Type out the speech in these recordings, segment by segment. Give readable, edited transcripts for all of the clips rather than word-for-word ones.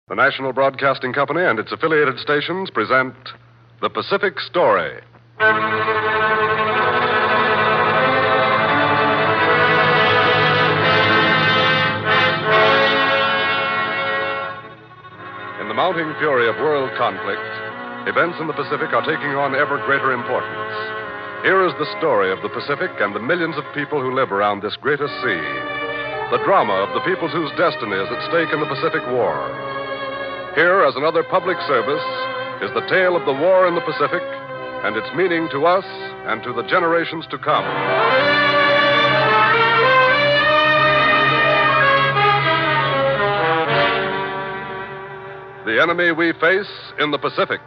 The National Broadcasting Company and its affiliated stations present The Pacific Story. In the mounting fury of world conflict, events in the Pacific are taking on ever greater importance. Here is the story of the Pacific and the millions of people who live around this greatest sea. The drama of the peoples whose destiny is at stake in the Pacific War. Here, as another public service, is the tale of the war in the Pacific and its meaning to us and to the generations to come. The enemy we face in the Pacific.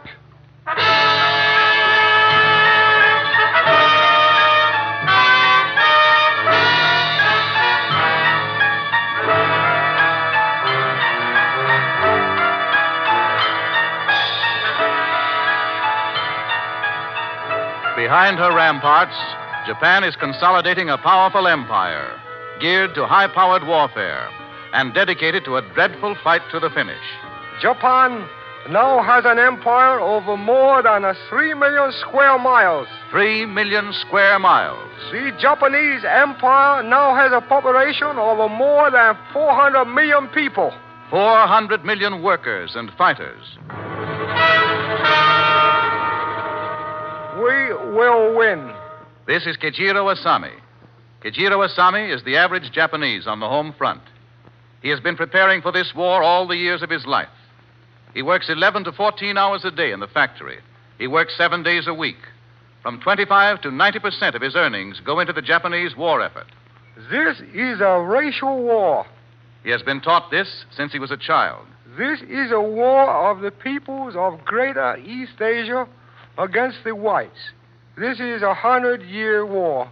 Behind her ramparts, Japan is consolidating a powerful empire, geared to high-powered warfare and dedicated to a dreadful fight to the finish. Japan now has an empire over more than 3 million square miles. 3 million square miles. The Japanese empire now has a population of more than 400 million people. 400 million workers and fighters. We will win. This is Keiichiro Asami. Keiichiro Asami is the average Japanese on the home front. He has been preparing for this war all the years of his life. He works 11 to 14 hours a day in the factory. He works 7 days a week. From 25 to 90% of his earnings go into the Japanese war effort. This is a racial war. He has been taught this since he was a child. This is a war of the peoples of Greater East Asia against the whites. This is a 100-year war.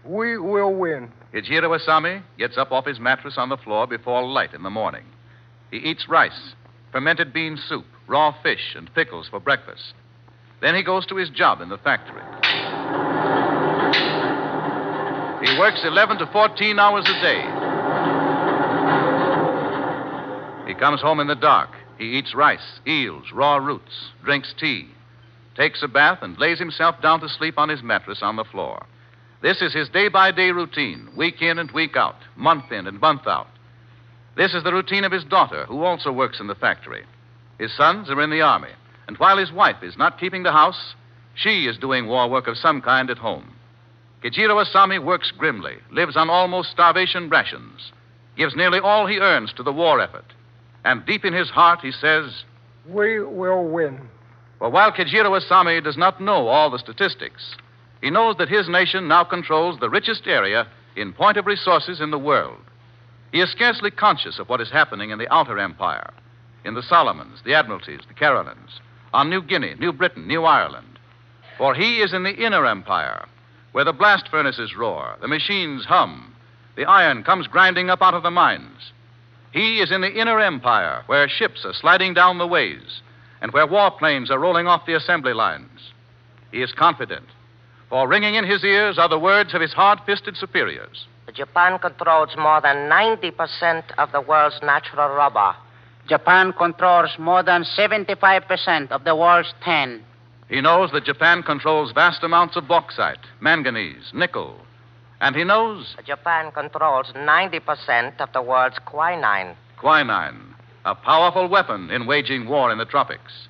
We will win. Keiichiro Asami gets up off his mattress on the floor before light in the morning. He eats rice, fermented bean soup, raw fish, and pickles for breakfast. Then he goes to his job in the factory. He works 11 to 14 hours a day. He comes home in the dark. He eats rice, eels, raw roots, drinks tea, takes a bath, and lays himself down to sleep on his mattress on the floor. This is his day-by-day routine, week in and week out, month in and month out. This is the routine of his daughter, who also works in the factory. His sons are in the army, and while his wife is not keeping the house, she is doing war work of some kind at home. Keiichiro Asami works grimly, lives on almost starvation rations, gives nearly all he earns to the war effort. And deep in his heart, he says, we will win. For while Keiichiro Asami does not know all the statistics, he knows that his nation now controls the richest area in point of resources in the world. He is scarcely conscious of what is happening in the outer empire, in the Solomons, the Admiralties, the Carolines, on New Guinea, New Britain, New Ireland. For he is in the inner empire, where the blast furnaces roar, the machines hum, the iron comes grinding up out of the mines. He is in the inner empire, where ships are sliding down the ways, and where warplanes are rolling off the assembly lines. He is confident, for ringing in his ears are the words of his hard-fisted superiors. Japan controls more than 90% of the world's natural rubber. Japan controls more than 75% of the world's tin. He knows that Japan controls vast amounts of bauxite, manganese, nickel. And he knows Japan controls 90% of the world's quinine. Quinine, a powerful weapon in waging war in the tropics.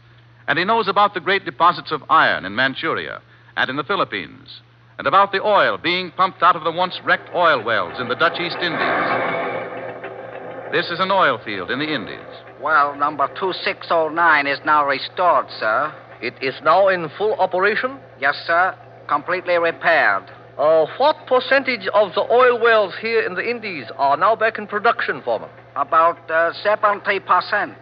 And he knows about the great deposits of iron in Manchuria and in the Philippines, and about the oil being pumped out of the once wrecked oil wells in the Dutch East Indies. This is an oil field in the Indies. Well, number 2609 is now restored, sir. It is now in full operation? Yes, sir. Completely repaired. What percentage of the oil wells here in the Indies are now back in production, Foreman? About 70%.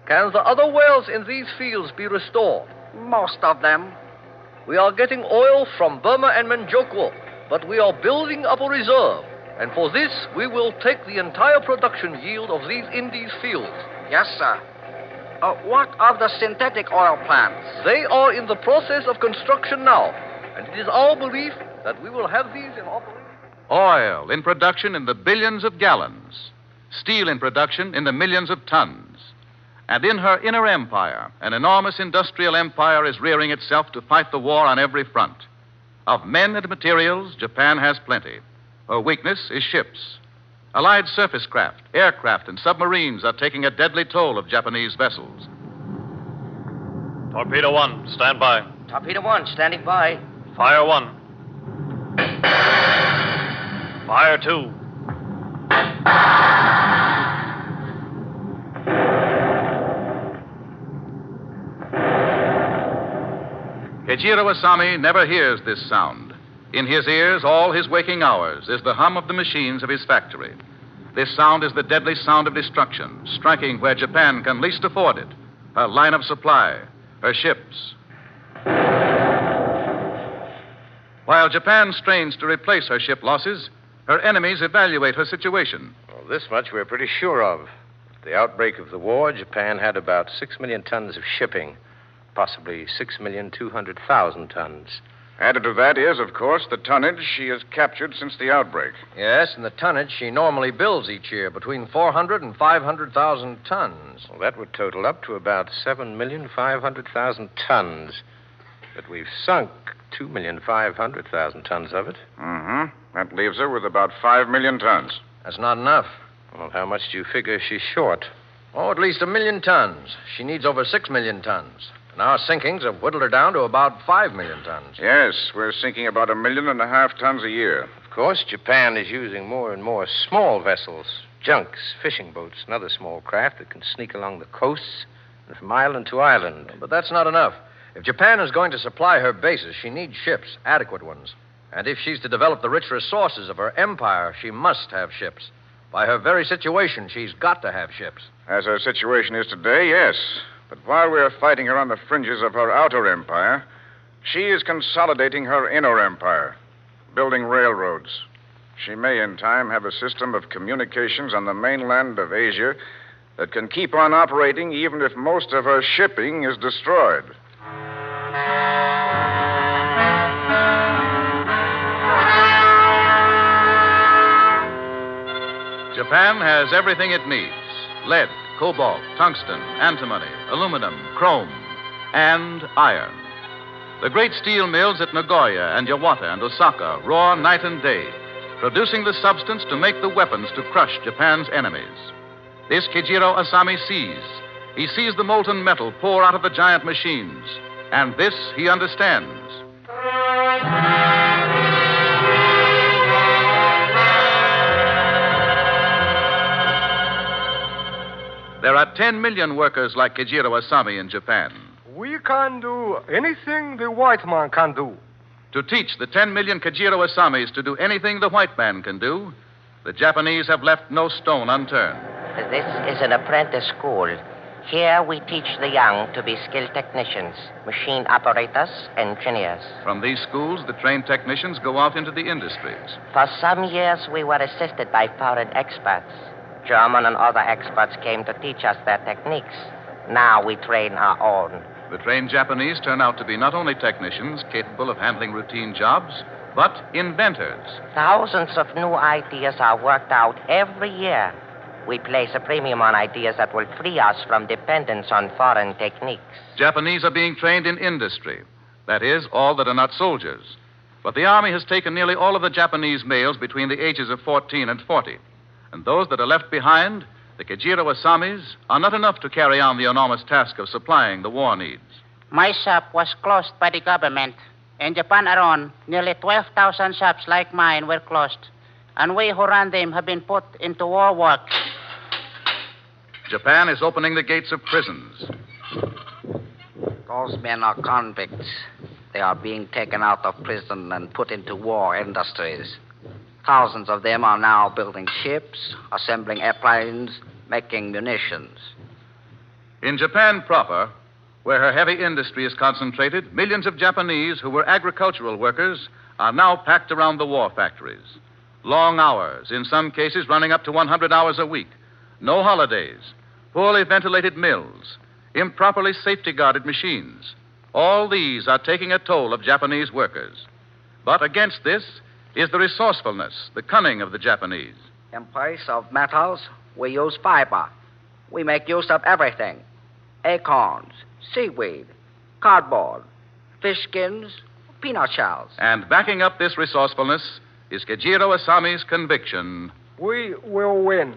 Can the other wells in these fields be restored? Most of them. We are getting oil from Burma and Manchukuo, but we are building up a reserve. And for this, we will take the entire production yield of these Indies fields. Yes, sir. What of the synthetic oil plants? They are in the process of construction now, and it is our belief that we will have these in operation. Oil in production in the billions of gallons. Steel in production in the millions of tons. And in her inner empire, an enormous industrial empire is rearing itself to fight the war on every front. Of men and materials, Japan has plenty. Her weakness is ships. Allied surface craft, aircraft, and submarines are taking a deadly toll of Japanese vessels. Torpedo 1, stand by. Torpedo 1, standing by. Fire 1. Fire 2. Kejiro Asami never hears this sound. In his ears, all his waking hours, is the hum of the machines of his factory. This sound is the deadly sound of destruction, striking where Japan can least afford it, her line of supply, her ships. While Japan strains to replace her ship losses, her enemies evaluate her situation. Well, this much we're pretty sure of. At the outbreak of the war, Japan had about 6 million tons of shipping, possibly 6,200,000 tons. Added to that is, of course, the tonnage she has captured since the outbreak. Yes, and the tonnage she normally builds each year, between 400 and 500,000 tons. Well, that would total up to about 7,500,000 tons. But we've sunk 2,500,000 tons of it. Mm-hmm. That leaves her with about 5 million tons. That's not enough. Well, how much do you figure she's short? Oh, at least 1 million tons. She needs over 6 million tons. And our sinkings have whittled her down to about 5 million tons. Yes, we're sinking about 1.5 million tons a year. Of course, Japan is using more and more small vessels, junks, fishing boats, and other small craft that can sneak along the coasts and from island to island. But that's not enough. If Japan is going to supply her bases, she needs ships, adequate ones. And if she's to develop the rich resources of her empire, she must have ships. By her very situation, she's got to have ships. As her situation is today, yes. But while we're fighting her on the fringes of her outer empire, she is consolidating her inner empire, building railroads. She may, in time, have a system of communications on the mainland of Asia that can keep on operating even if most of her shipping is destroyed. Japan has everything it needs: lead, cobalt, tungsten, antimony, aluminum, chrome, and iron. The great steel mills at Nagoya and Yawata and Osaka roar night and day, producing the substance to make the weapons to crush Japan's enemies. This Kejiro Asami sees. He sees the molten metal pour out of the giant machines, and this he understands. There are 10 million workers like Kejiro Asami in Japan. We can do anything the white man can do. To teach the 10 million Kejiro Asamis to do anything the white man can do, the Japanese have left no stone unturned. This is an apprentice school. Here we teach the young to be skilled technicians, machine operators, engineers. From these schools, the trained technicians go out into the industries. For some years, we were assisted by foreign experts. German and other experts came to teach us their techniques. Now we train our own. The trained Japanese turn out to be not only technicians capable of handling routine jobs, but inventors. Thousands of new ideas are worked out every year. We place a premium on ideas that will free us from dependence on foreign techniques. Japanese are being trained in industry. That is, all that are not soldiers. But the Army has taken nearly all of the Japanese males between the ages of 14 and 40. And those that are left behind, the Kejiro Asamis, are not enough to carry on the enormous task of supplying the war needs. My shop was closed by the government. In Japan alone, nearly 12,000 shops like mine were closed. And we who ran them have been put into war work. Japan is opening the gates of prisons. Those men are convicts. They are being taken out of prison and put into war industries. Thousands of them are now building ships, assembling airplanes, making munitions. In Japan proper, where her heavy industry is concentrated, millions of Japanese who were agricultural workers are now packed around the war factories. Long hours, in some cases running up to 100 hours a week. No holidays. Poorly ventilated mills. Improperly safety-guarded machines. All these are taking a toll of Japanese workers. But against this is the resourcefulness, the cunning of the Japanese. In place of metals, we use fiber. We make use of everything. acorns, seaweed, cardboard, fish skins, peanut shells. And backing up this resourcefulness is Kejiro Asami's conviction. We will win.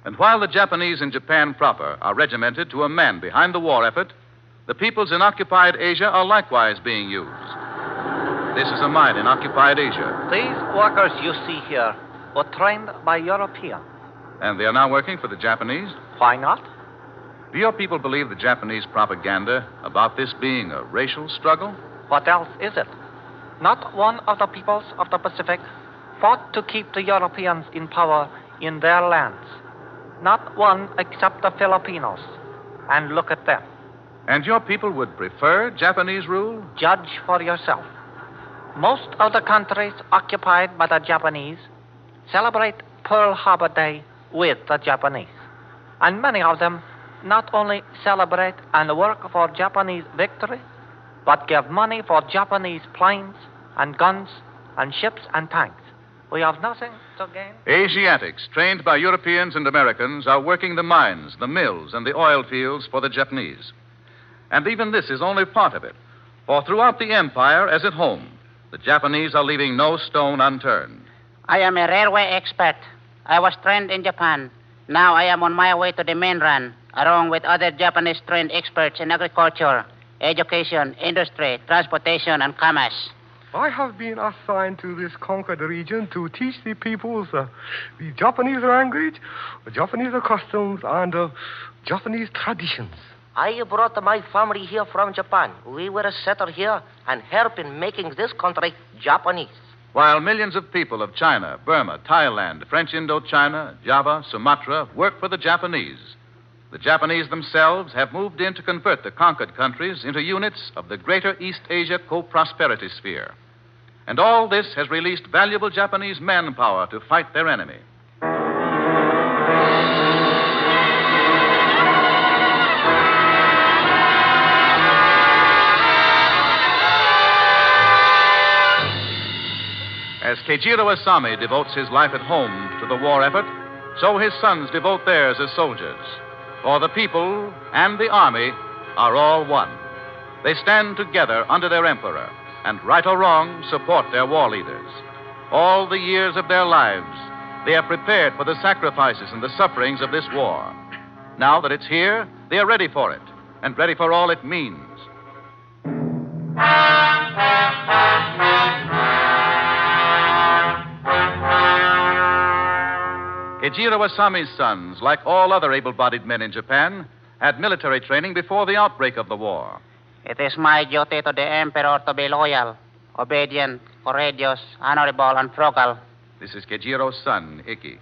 And while the Japanese in Japan proper are regimented to a man behind the war effort, the peoples in occupied Asia are likewise being used. This is a mine in occupied Asia. These workers you see here were trained by Europeans. And they are now working for the Japanese? Why not? Do your people believe the Japanese propaganda about this being a racial struggle? What else is it? Not one of the peoples of the Pacific fought to keep the Europeans in power in their lands. Not one except the Filipinos. And look at them. And your people would prefer Japanese rule? Judge for yourself. Most of the countries occupied by the Japanese celebrate Pearl Harbor Day with the Japanese. And many of them not only celebrate and work for Japanese victory, but give money for Japanese planes and guns and ships and tanks. We have nothing to gain. Asiatics, trained by Europeans and Americans, are working the mines, the mills, and the oil fields for the Japanese. And even this is only part of it. For throughout the empire, as at home, the Japanese are leaving no stone unturned. I am a railway expert. I was trained in Japan. Now I am on my way to the mainland, along with other Japanese trained experts in agriculture, education, industry, transportation, and commerce. I have been assigned to this conquered region to teach the peoples the Japanese language, Japanese customs, and Japanese traditions. I brought my family here from Japan. We were settled here and help in making this country Japanese. While millions of people of China, Burma, Thailand, French Indochina, Java, Sumatra work for the Japanese themselves have moved in to convert the conquered countries into units of the greater East Asia co-prosperity sphere. And all this has released valuable Japanese manpower to fight their enemy. As Kejiro Asami devotes his life at home to the war effort, so his sons devote theirs as soldiers. For the people and the army are all one. They stand together under their emperor and, right or wrong, support their war leaders. All the years of their lives, they are prepared for the sacrifices and the sufferings of this war. Now that it's here, they are ready for it and ready for all it means. Kejiro Asami's sons, like all other able-bodied men in Japan, had military training before the outbreak of the war. It is my duty to the emperor to be loyal, obedient, courageous, honorable, and frugal. This is Kejiro's son, Iki.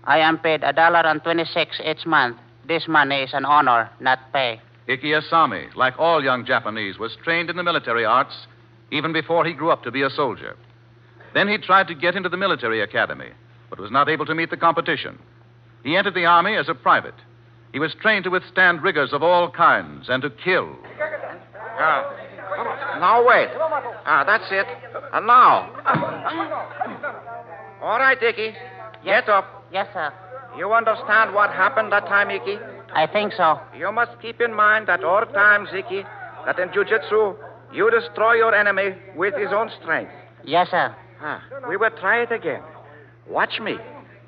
I am paid $1.26 each month. This money is an honor, not pay. Iki Asami, like all young Japanese, was trained in the military arts even before he grew up to be a soldier. Then he tried to get into the military academy, but was not able to meet the competition. He entered the army as a private. He was trained to withstand rigors of all kinds and to kill. Now, wait. That's it. And now. All right, Icky. Get up. Yes, sir. You understand what happened that time, Icky? I think so. You must keep in mind at all times, Icky, that in jiu-jitsu, you destroy your enemy with his own strength. Yes, sir. We will try it again. Watch me.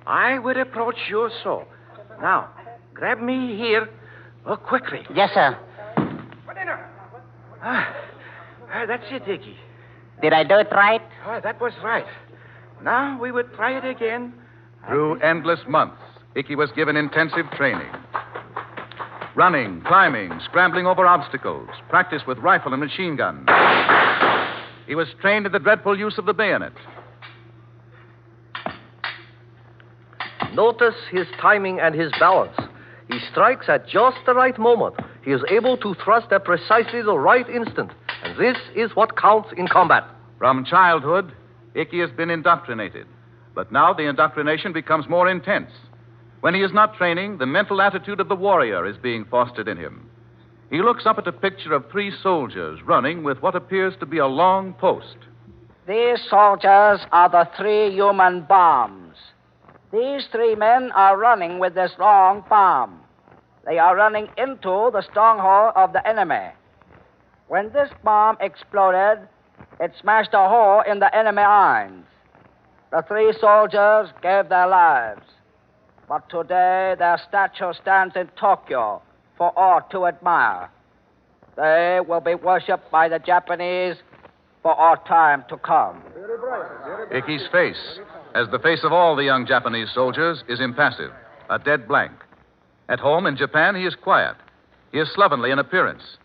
I will approach you so. Now, grab me here quickly. Yes, sir. That's it, Icky. Did I do it right? That was right. Now we will try it again. Through endless months, Icky was given intensive training. Running, climbing, scrambling over obstacles, practice with rifle and machine gun. He was trained in the dreadful use of the bayonet. Notice his timing and his balance. He strikes at just the right moment. He is able to thrust at precisely the right instant. And this is what counts in combat. From childhood, Icky has been indoctrinated. But now the indoctrination becomes more intense. When he is not training, the mental attitude of the warrior is being fostered in him. He looks up at a picture of 3 soldiers running with what appears to be a long post. These soldiers are the 3 human bombs. These 3 men are running with this long bomb. They are running into the stronghold of the enemy. When this bomb exploded, it smashed a hole in the enemy lines. The 3 soldiers gave their lives. But today their statue stands in Tokyo for all to admire. They will be worshipped by the Japanese for all time to come. Icky's face, as the face of all the young Japanese soldiers, is impassive, a dead blank. At home in Japan, he is quiet. He is slovenly in appearance.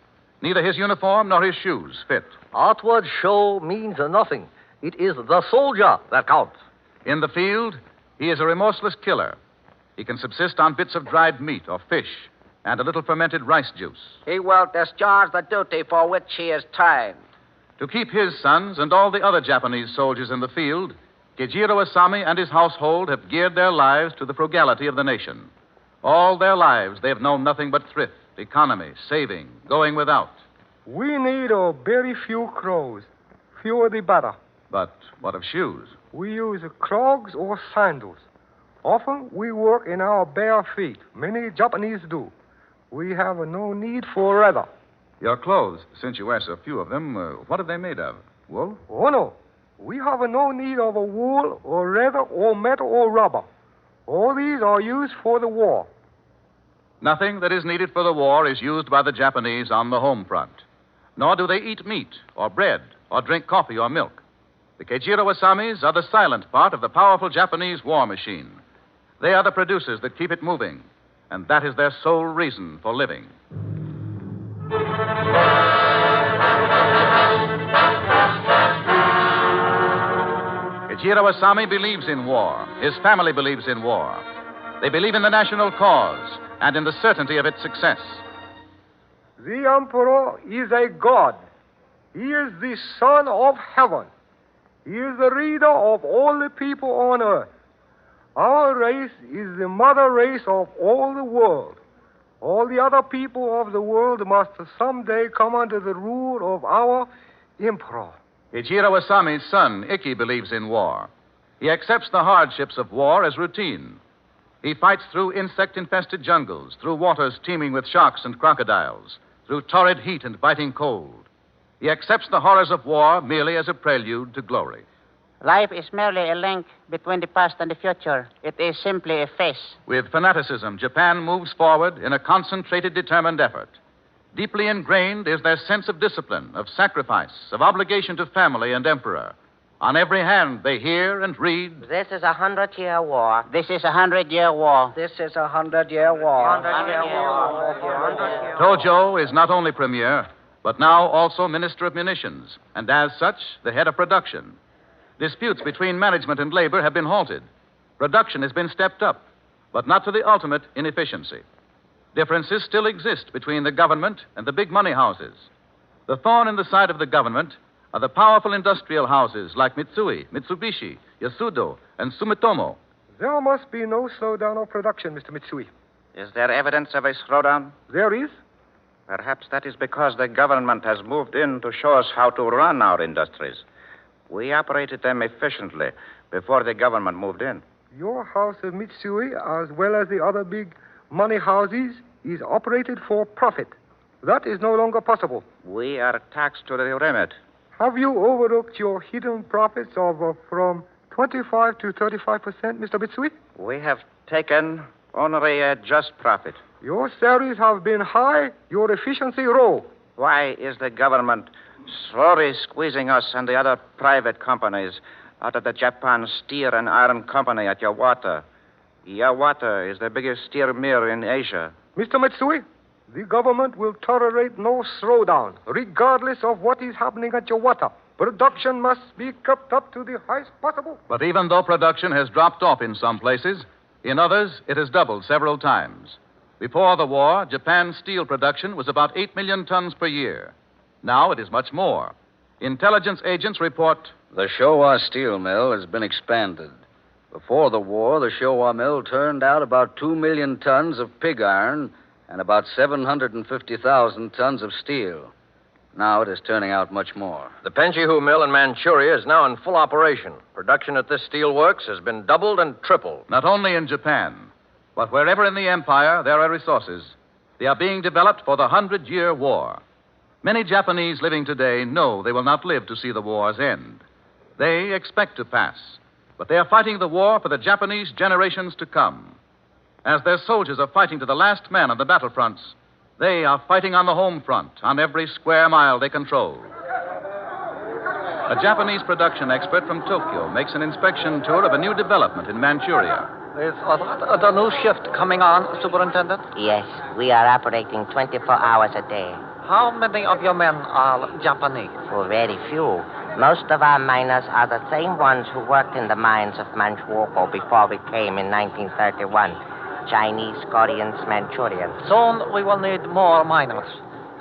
Neither his uniform nor his shoes fit. Outward show means nothing. It is the soldier that counts. In the field, he is a remorseless killer. He can subsist on bits of dried meat or fish and a little fermented rice juice. He will discharge the duty for which he is trained. To keep his sons and all the other Japanese soldiers in the field, Kejiro Asami and his household have geared their lives to the frugality of the nation. All their lives, they have known nothing but thrift, economy, saving, going without. We need a very few clothes. Fewer the better. But what of shoes? We use clogs or sandals. Often we work in our bare feet. Many Japanese do. We have no need for leather. Your clothes, since you wear so few of them, what are they made of? Wool? Oh, no. We have no need of a wool or leather or metal or rubber. All these are used for the war. Nothing that is needed for the war is used by the Japanese on the home front. Nor do they eat meat or bread or drink coffee or milk. The Kejiro Asamis are the silent part of the powerful Japanese war machine. They are the producers that keep it moving, and that is their sole reason for living. Kejiro Asami believes in war. His family believes in war. They believe in the national cause and in the certainty of its success. The emperor is a god. He is the son of heaven. He is the leader of all the people on earth. Our race is the mother race of all the world. All the other people of the world must someday come under the rule of our emperor. Kejiro Asami's son, Ikki, believes in war. He accepts the hardships of war as routine. He fights through insect-infested jungles, through waters teeming with sharks and crocodiles, through torrid heat and biting cold. He accepts the horrors of war merely as a prelude to glory. Life is merely a link between the past and the future. It is simply a phase. With fanaticism, Japan moves forward in a concentrated, determined effort. Deeply ingrained is their sense of discipline, of sacrifice, of obligation to family and emperor. On every hand, they hear and read. This is 100-year war. This is 100-year war. This is 100-year war. 100-year war. Tojo is not only premier, but now also Minister of Munitions, and as such, the head of production. Disputes between management and labor have been halted. Production has been stepped up, but not to the ultimate inefficiency. Differences still exist between the government and the big money houses. The thorn in the side of the government are the powerful industrial houses like Mitsui, Mitsubishi, Yasudo, and Sumitomo. There must be no slowdown of production, Mr. Mitsui. Is there evidence of a slowdown? There is. Perhaps that is because the government has moved in to show us how to run our industries. We operated them efficiently before the government moved in. Your house of Mitsui, as well as the other big money houses, is operated for profit. That is no longer possible. We are taxed to the limit. Have you overlooked your hidden profits of from 25 to 35%, Mr. Mitsui? We have taken only a just profit. Your salaries have been high, your efficiency low. Why is the government slowly squeezing us and the other private companies out of the Japan Steel and Iron Company at Yawata? Yawata is the biggest steel mill in Asia. Mr. Mitsui, the government will tolerate no slowdown, regardless of what is happening at Yawata. Production must be kept up to the highest possible. But even though production has dropped off in some places, in others it has doubled several times. Before the war, Japan's steel production was about 8 million tons per year. Now it is much more. Intelligence agents report the Showa steel mill has been expanded. Before the war, the Showa mill turned out about 2 million tons of pig iron and about 750,000 tons of steel. Now it is turning out much more. The Penjihu mill in Manchuria is now in full operation. Production at this steel works has been doubled and tripled. not only in Japan, but wherever in the empire there are resources, They are being developed for the 100-year war. Many Japanese living today know they will not live to see the war's end. They expect to pass, but they are fighting the war for the Japanese generations to come. As their soldiers are fighting to the last man on the battlefronts, they are fighting on the home front, on every square mile they control. A Japanese production expert from Tokyo makes an inspection tour of a new development in Manchuria. Is the new shift coming on, Superintendent? Yes, we are operating 24 hours a day. How many of your men are Japanese? Oh, very few. Most of our miners are the same ones who worked in the mines of Manchukuo before we came in 1931. Chinese, Koreans, Manchurians. Soon we will need more miners.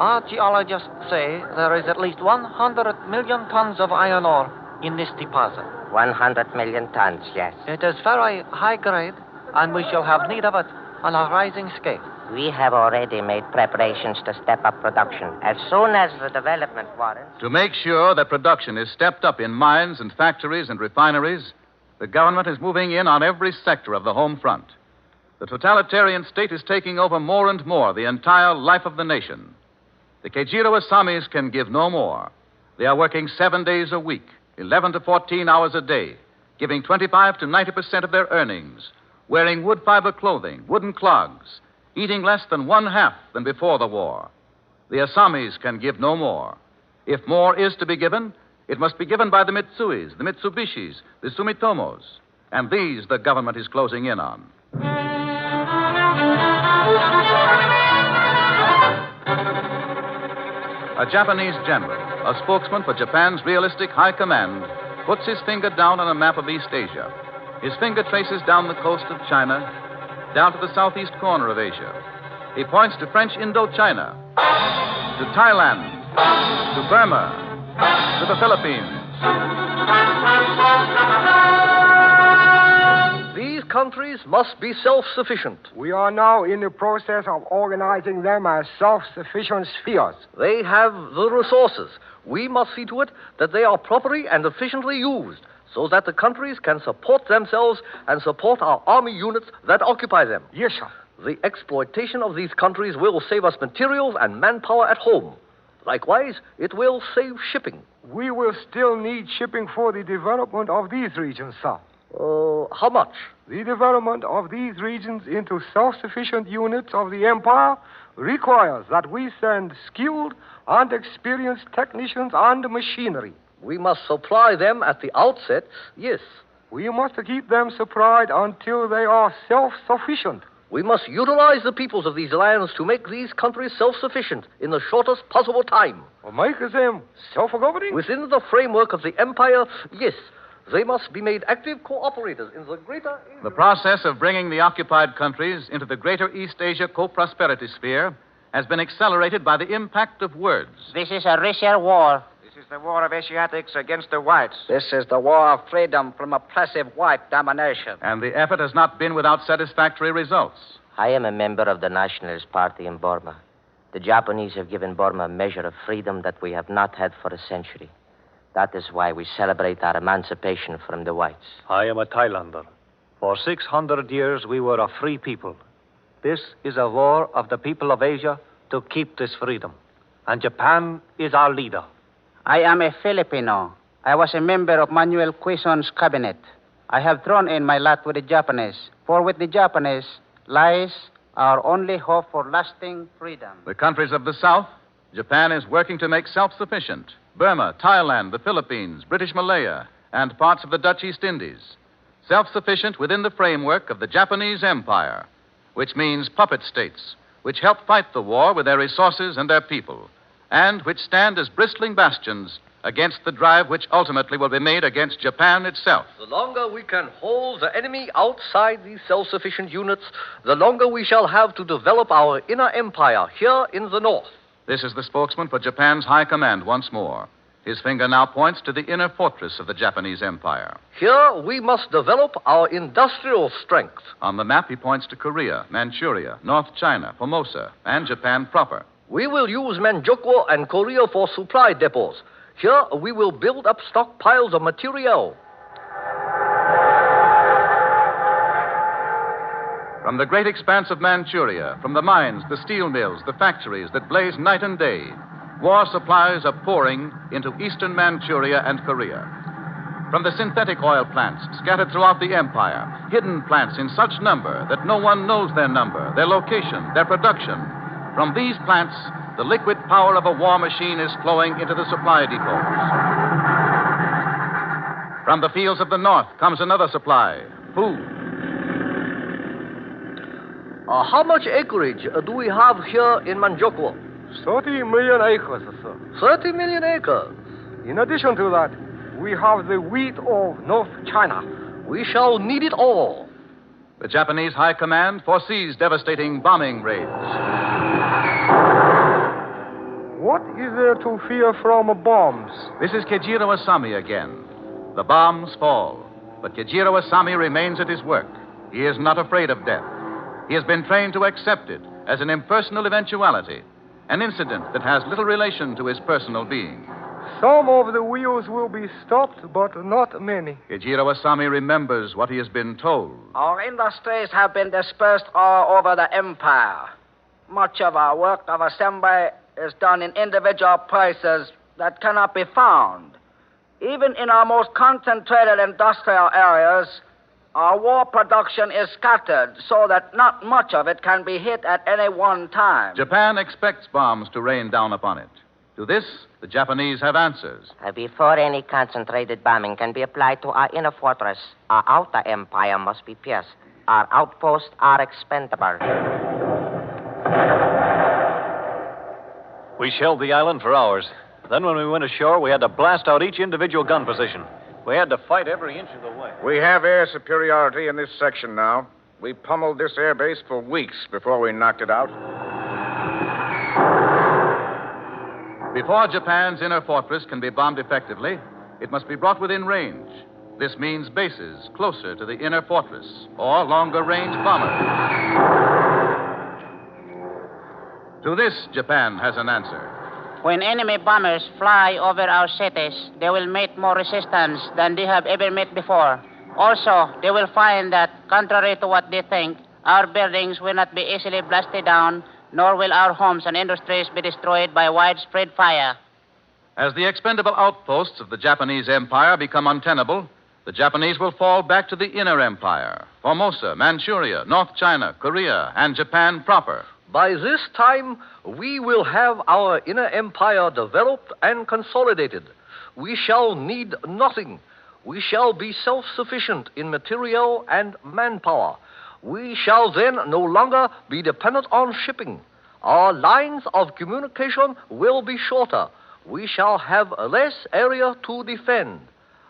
Our geologists say there is at least 100 million tons of iron ore in this deposit. 100 million tons, yes. It is very high grade, and we shall have need of it on a rising scale. We have already made preparations to step up production as soon as the development warrants. To make sure that production is stepped up in mines and factories and refineries, the government is moving in on every sector of the home front. The totalitarian state is taking over more and more the entire life of the nation. The Keijiro Asamis can give no more. They are working 7 days a week, 11 to 14 hours a day, giving 25 to 90% of their earnings, wearing wood fiber clothing, wooden clogs, eating less than one-half than before the war. The Asamis can give no more. If more is to be given, it must be given by the Mitsuis, the Mitsubishis, the Sumitomos, and these the government is closing in on. A Japanese general, a spokesman for Japan's realistic high command, puts his finger down on a map of East Asia. His finger traces down the coast of China, down to the southeast corner of Asia. He points to French Indochina, to Thailand, to Burma, to the Philippines. These countries must be self-sufficient. We are now in the process of organizing them as self-sufficient spheres. They have the resources. We must see to it that they are properly and efficiently used, so that the countries can support themselves and support our army units that occupy them. Yes, sir. The exploitation of these countries will save us materials and manpower at home. Likewise, it will save shipping. We will still need shipping for the development of these regions, sir. How much? The development of these regions into self-sufficient units of the empire requires that we send skilled and experienced technicians and machinery. We must supply them at the outset, yes. We must keep them supplied until they are self-sufficient. We must utilize the peoples of these lands to make these countries self-sufficient in the shortest possible time. Make them self-governing? Within the framework of the empire, yes. They must be made active cooperators in the greater... The process of bringing the occupied countries into the greater East Asia co-prosperity sphere has been accelerated by the impact of words. This is a racial war. This is the war of Asiatics against the whites. This is the war of freedom from oppressive white domination. And the effort has not been without satisfactory results. I am a member of the Nationalist Party in Burma. The Japanese have given Burma a measure of freedom that we have not had for a century. That is why we celebrate our emancipation from the whites. I am a Thailander. For 600 years, we were a free people. This is a war of the people of Asia to keep this freedom. And Japan is our leader. I am a Filipino. I was a member of Manuel Quezon's cabinet. I have thrown in my lot with the Japanese, for with the Japanese lies our only hope for lasting freedom. The countries of the South, Japan is working to make self-sufficient. Burma, Thailand, the Philippines, British Malaya, and parts of the Dutch East Indies. Self-sufficient within the framework of the Japanese Empire, which means puppet states, which help fight the war with their resources and their people, and which stand as bristling bastions against the drive which ultimately will be made against Japan itself. The longer we can hold the enemy outside these self-sufficient units, the longer we shall have to develop our inner empire here in the north. This is the spokesman for Japan's high command once more. His finger now points to the inner fortress of the Japanese Empire. Here we must develop our industrial strength. On the map, he points to Korea, Manchuria, North China, Formosa, and Japan proper. We will use Manchukuo and Korea for supply depots. Here we will build up stockpiles of material. From the great expanse of Manchuria, from the mines, the steel mills, the factories that blaze night and day, war supplies are pouring into eastern Manchuria and Korea. From the synthetic oil plants scattered throughout the empire, hidden plants in such number that no one knows their number, their location, their production. From these plants, the liquid power of a war machine is flowing into the supply depots. From the fields of the north comes another supply, food. How much acreage do we have here in Manchukuo? 30 million acres, sir. 30 million acres. In addition to that, we have the wheat of North China. We shall need it all. The Japanese High Command foresees devastating bombing raids. What is there to fear from bombs? This is Kejiro Asami again. The bombs fall, but Kejiro Asami remains at his work. He is not afraid of death. He has been trained to accept it as an impersonal eventuality, an incident that has little relation to his personal being. Some of the wheels will be stopped, but not many. Kejiro Asami remembers what he has been told. Our industries have been dispersed all over the empire. Much of our work of assembly is done in individual places that cannot be found. Even in our most concentrated industrial areas, our war production is scattered so that not much of it can be hit at any one time. Japan expects bombs to rain down upon it. To this, the Japanese have answers. Before any concentrated bombing can be applied to our inner fortress, our outer empire must be pierced. Our outposts are expendable. We shelled the island for hours. Then when we went ashore, we had to blast out each individual gun position. We had to fight every inch of the way. We have air superiority in this section now. We pummeled this air base for weeks before we knocked it out. Before Japan's inner fortress can be bombed effectively, it must be brought within range. This means bases closer to the inner fortress or longer-range bombers. To this, Japan has an answer. When enemy bombers fly over our cities, they will meet more resistance than they have ever met before. Also, they will find that, contrary to what they think, our buildings will not be easily blasted down, nor will our homes and industries be destroyed by widespread fire. As the expendable outposts of the Japanese empire become untenable, the Japanese will fall back to the inner empire, Formosa, Manchuria, North China, Korea, and Japan proper. By this time, we will have our inner empire developed and consolidated. We shall need nothing. We shall be self-sufficient in material and manpower. We shall then no longer be dependent on shipping. Our lines of communication will be shorter. We shall have less area to defend.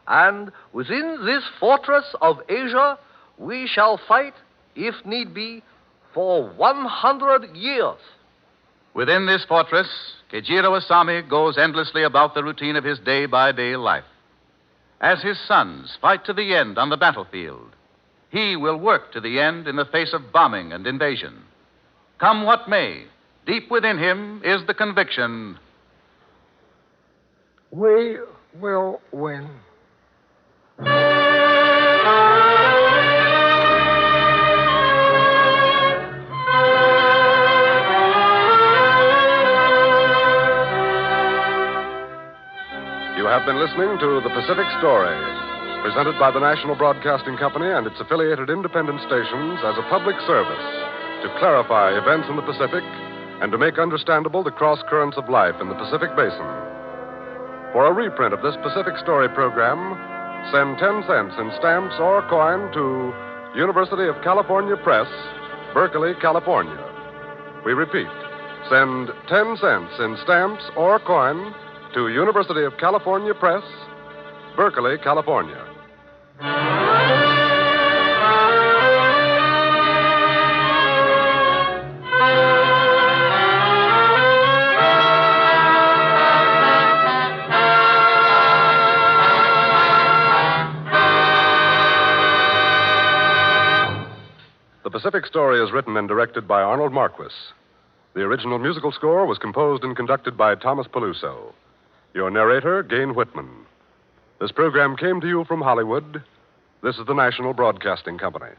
And within this fortress of Asia, we shall fight, if need be, for 100 years. Within this fortress, Kejiro Asami goes endlessly about the routine of his day-by-day life. As his sons fight to the end on the battlefield, he will work to the end in the face of bombing and invasion. Come what may, deep within him is the conviction. We will win. You have been listening to The Pacific Story, presented by the National Broadcasting Company and its affiliated independent stations as a public service to clarify events in the Pacific and to make understandable the cross currents of life in the Pacific Basin. For a reprint of this Pacific Story program, send 10 cents in stamps or coin to University of California Press, Berkeley, California. We repeat, send 10 cents in stamps or coin to University of California Press, Berkeley, California. The Pacific Story is written and directed by Arnold Marquis. The original musical score was composed and conducted by Thomas Peluso. Your narrator, Gayne Whitman. This program came to you from Hollywood. This is the National Broadcasting Company.